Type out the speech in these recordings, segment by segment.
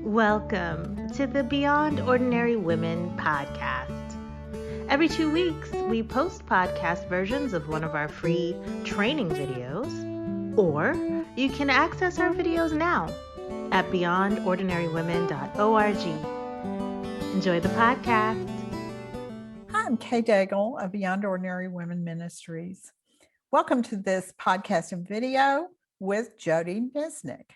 Welcome to the Beyond Ordinary Women podcast. Every 2 weeks, we post podcast versions of one of our free training videos, or you can access our videos now at beyondordinarywomen.org. Enjoy the podcast. Hi, I'm Kay Daigle of Beyond Ordinary Women Ministries. Welcome to this podcast and video with Jodie Niznik.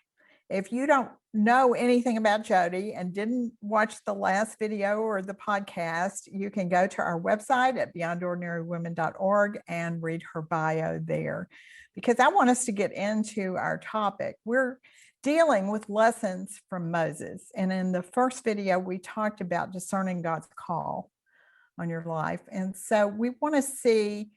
If you don't know anything about Jodie and didn't watch the last video or the podcast, you can go to our website at beyondordinarywomen.org and read her bio there. Because I want us to get into our topic. We're dealing with lessons from Moses. And in the first video, we talked about discerning God's call on your life. And so we want to see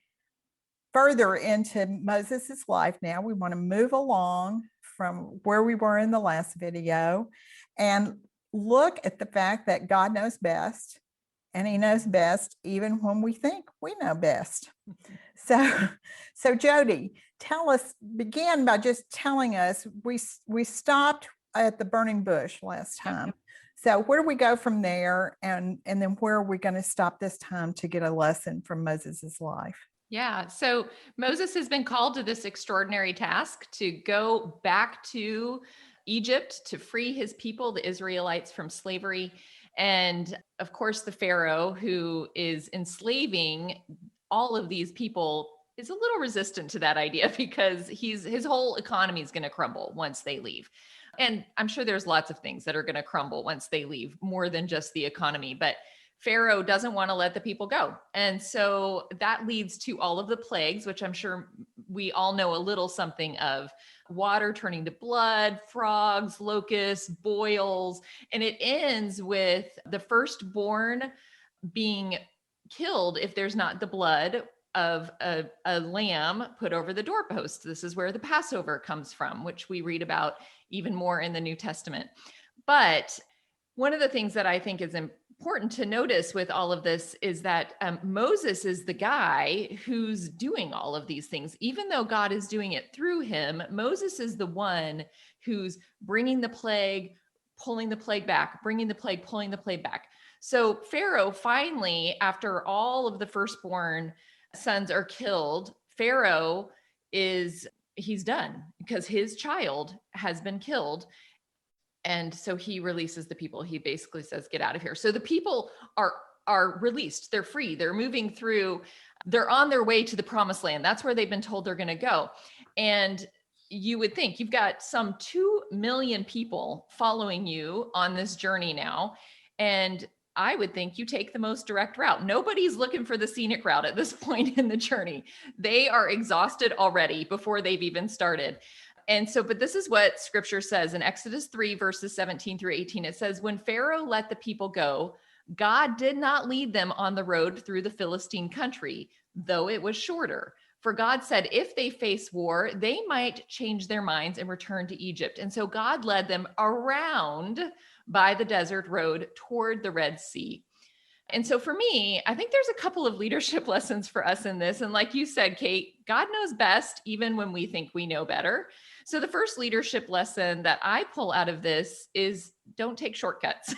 further into Moses's life now. We want to move along from where we were in the last video and look at the fact that God knows best, and he knows best even when we think we know best. So Jodie, begin by just telling us, we stopped at the burning bush last time. So where do we go from there? And then where are we going to stop this time to get a lesson from Moses's life? Yeah. So Moses has been called to this extraordinary task to go back to Egypt to free his people, the Israelites, from slavery. And of course, the Pharaoh who is enslaving all of these people is a little resistant to that idea because his whole economy is going to crumble once they leave. And I'm sure there's lots of things that are going to crumble once they leave, more than just the economy. But Pharaoh doesn't want to let the people go. And so that leads to all of the plagues, which I'm sure we all know a little something of: water turning to blood, frogs, locusts, boils. And it ends with the firstborn being killed if there's not the blood of a lamb put over the doorpost. This is where the Passover comes from, which we read about even more in the New Testament. But one of the things that I think is important to notice with all of this is that Moses is the guy who's doing all of these things. Even though God is doing it through him, Moses is the one who's bringing the plague, pulling the plague back, bringing the plague, pulling the plague back. So Pharaoh finally, after all of the firstborn sons are killed, Pharaoh he's done because his child has been killed. And so he releases the people. He basically says, get out of here. So the people are released. They're free. They're moving through. They're on their way to the promised land. That's where they've been told they're going to go. And you would think you've got some 2 million people following you on this journey now. And I would think you take the most direct route. Nobody's looking for the scenic route at this point in the journey. They are exhausted already before they've even started. And so, but this is what scripture says in Exodus 3, verses 17 through 18. It says, when Pharaoh let the people go, God did not lead them on the road through the Philistine country, though it was shorter. For God said, if they face war, they might change their minds and return to Egypt. And so God led them around by the desert road toward the Red Sea. And so for me, I think there's a couple of leadership lessons for us in this. And like you said, Kate, God knows best, even when we think we know better. So the first leadership lesson that I pull out of this is don't take shortcuts.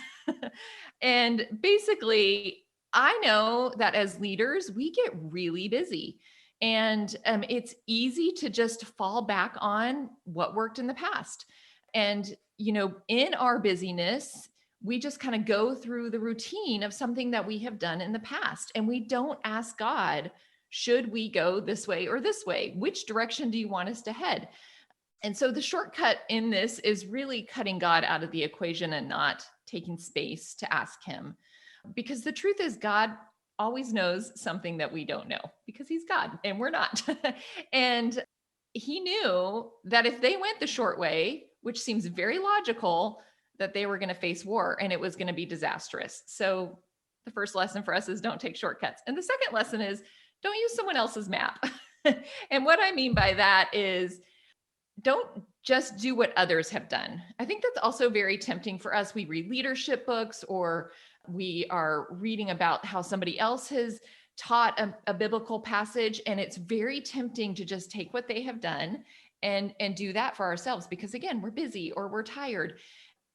And basically, I know that as leaders, we get really busy. And it's easy to just fall back on what worked in the past. And, in our busyness, we just kind of go through the routine of something that we have done in the past. And we don't ask God, should we go this way or this way? Which direction do you want us to head? And so the shortcut in this is really cutting God out of the equation and not taking space to ask him. Because the truth is, God always knows something that we don't know because he's God and we're not. And he knew that if they went the short way, which seems very logical, that they were going to face war and it was going to be disastrous. So the first lesson for us is don't take shortcuts. And the second lesson is don't use someone else's map. And what I mean by that is don't just do what others have done. I think that's also very tempting for us. We read leadership books or we are reading about how somebody else has taught a biblical passage. And it's very tempting to just take what they have done and do that for ourselves because again, we're busy or we're tired.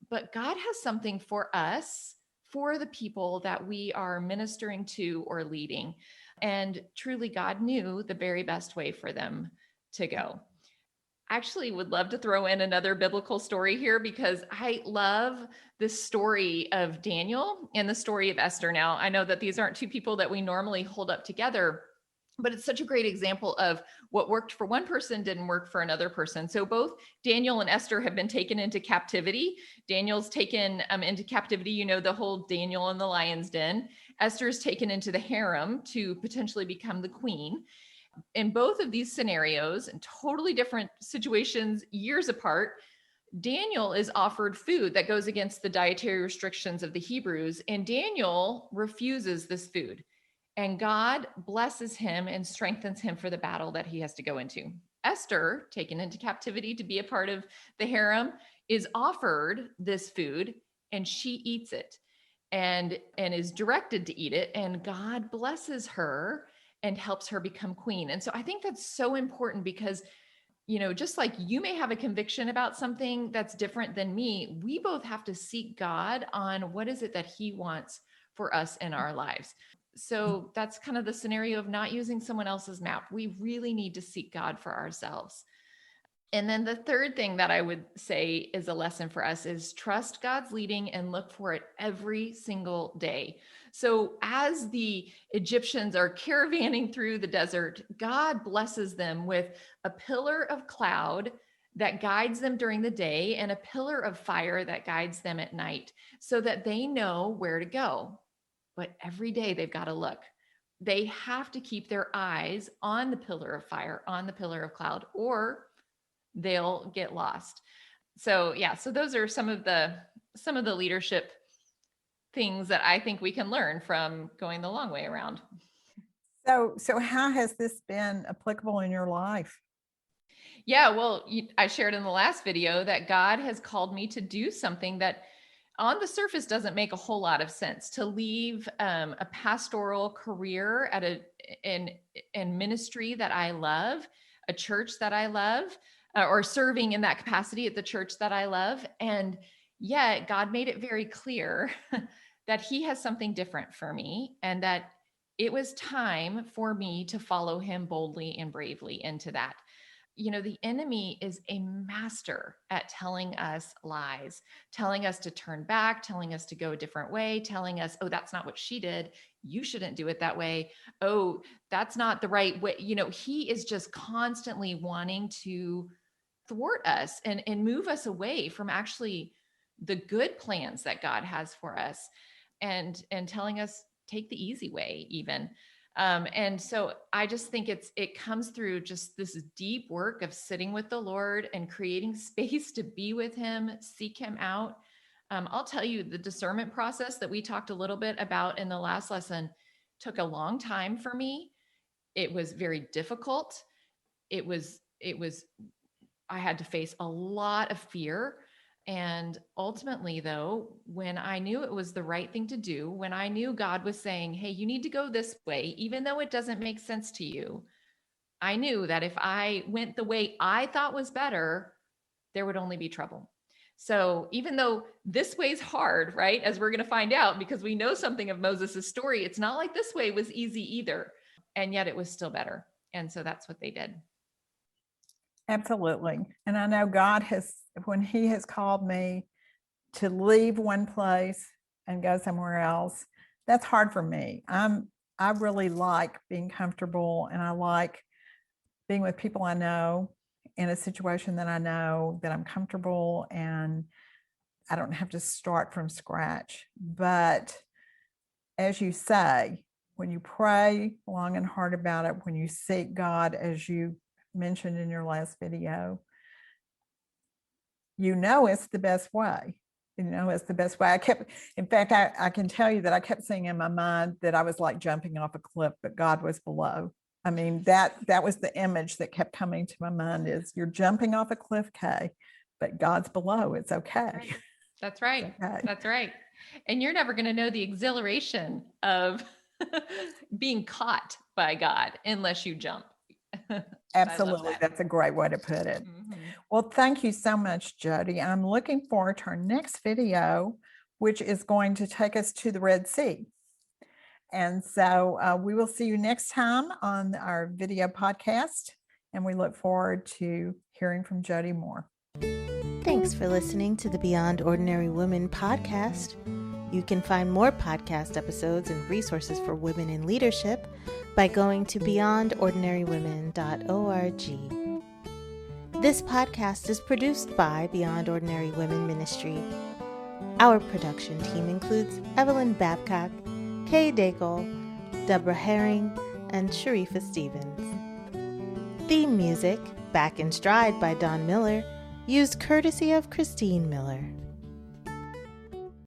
but God has something for us, for the people that we are ministering to or leading. And truly, God knew the very best way for them to go. Actually would love to throw in another biblical story here because I love this story of Daniel and the story of Esther. Now, I know that these aren't two people that we normally hold up together, but it's such a great example of what worked for one person didn't work for another person. So both Daniel and Esther have been taken into captivity. Daniel's taken into captivity, you know, the whole Daniel in the lion's den. Esther's taken into the harem to potentially become the queen. In both of these scenarios, in totally different situations, years apart, Daniel is offered food that goes against the dietary restrictions of the Hebrews, and Daniel refuses this food. And God blesses him and strengthens him for the battle that he has to go into. Esther, taken into captivity to be a part of the harem, is offered this food and she eats it and is directed to eat it. And God blesses her and helps her become queen. And so I think that's so important because, you know, just like you may have a conviction about something that's different than me, we both have to seek God on what is it that he wants for us in our lives. So that's kind of the scenario of not using someone else's map. We really need to seek God for ourselves. And then the third thing that I would say is a lesson for us is trust God's leading and look for it every single day. So as the Egyptians are caravanning through the desert, God blesses them with a pillar of cloud that guides them during the day and a pillar of fire that guides them at night so that they know where to go. But every day they've got to look. They have to keep their eyes on the pillar of fire, on the pillar of cloud, or they'll get lost. So yeah, so those are some of the leadership things that I think we can learn from going the long way around. So how has this been applicable in your life? Yeah, well, I shared in the last video that God has called me to do something that on the surface doesn't make a whole lot of sense, to leave a pastoral career at in ministry that I love, a church that I love, or serving in that capacity at the church that I love. And yet God made it very clear that he has something different for me and that it was time for me to follow him boldly and bravely into that. You know, the enemy is a master at telling us lies, telling us to turn back, telling us to go a different way, telling us, oh, that's not what she did. You shouldn't do it that way. Oh, that's not the right way. You know, he is just constantly wanting to thwart us and move us away from actually the good plans that God has for us and telling us take the easy way even. And so I just think it comes through just this deep work of sitting with the Lord and creating space to be with him, seek him out. I'll tell you, the discernment process that we talked a little bit about in the last lesson took a long time for me. It was very difficult. It was, I had to face a lot of fear. And ultimately, though, when I knew it was the right thing to do, when I knew God was saying, hey, you need to go this way, even though it doesn't make sense to you, I knew that if I went the way I thought was better, there would only be trouble. So even though this way's hard, right, as we're going to find out, because we know something of Moses' story, it's not like this way was easy either. And yet it was still better. And so that's what they did. Absolutely. And I know God has, when he has called me to leave one place and go somewhere else, that's hard for me. I really like being comfortable and I like being with people I know in a situation that I know that I'm comfortable and I don't have to start from scratch. But as you say, when you pray long and hard about it, when you seek God, as you mentioned in your last video, you know it's the best way. You know it's the best way. I can tell you that I kept seeing in my mind that I was like jumping off a cliff, but God was below. I mean, that was the image that kept coming to my mind is you're jumping off a cliff, Kay, but God's below. It's okay. That's right. Okay. That's right. And you're never going to know the exhilaration of being caught by God unless you jump. Absolutely. that. That's a great way to put it. Mhm. Well, thank you so much, Jody. I'm looking forward to our next video, which is going to take us to the Red Sea. And so we will see you next time on our video podcast. And we look forward to hearing from Jody more. Thanks for listening to the Beyond Ordinary Women podcast. You can find more podcast episodes and resources for women in leadership by going to beyondordinarywomen.org. This podcast is produced by Beyond Ordinary Women Ministry. Our production team includes Evelyn Babcock, Kay Daigle, Deborah Herring, and Sharifa Stevens. Theme music, Back in Stride by Don Miller, used courtesy of Christine Miller.